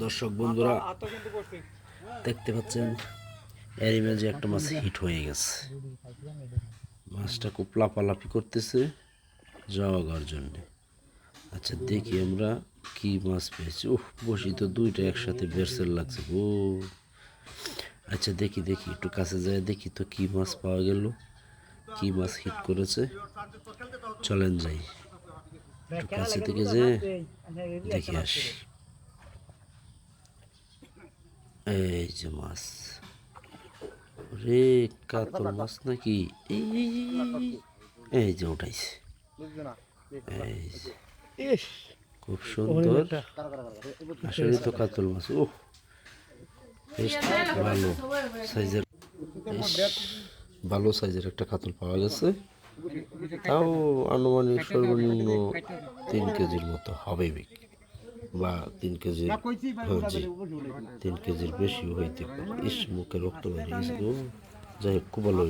দর্শক বন্ধুরা দেখতে পাচ্ছেন এর ইমেজে একটা মাছ হিট হয়ে গেছে। মাছটা খুব লাফালাফি করতেছে যাওয়ার জন্য। আচ্ছা দেখি আমরা কি মাছ পেয়েছি। বসি তো দুইটা একসাথে বেরসেল লাগছে ও। আচ্ছা দেখি একটু কাছে যায় দেখি তো কি মাছ পাওয়া গেল, কি মাছ হিট করেছে। চলেন যাই একটু কাছে থেকে যে দেখি আসি। এই যে মাছ, রে কাতল মাছ নাকি? এই যে উঠাইছে, এই যে খুব সুন্দর। আসলে তো কাতল মাছ। বেশ ভালো সাইজের, ভালো সাইজের একটা কাতল পাওয়া গেছে। তাও আনুমানিক সর্বনিম্ন 3 কেজির মতো হবে বা 3 কেজির, জি 3 কেজির বেশিও হইতে পারে। ইস মুখে রক্ত বেরিয়েছে গো। যাই হোক খুব ভালো।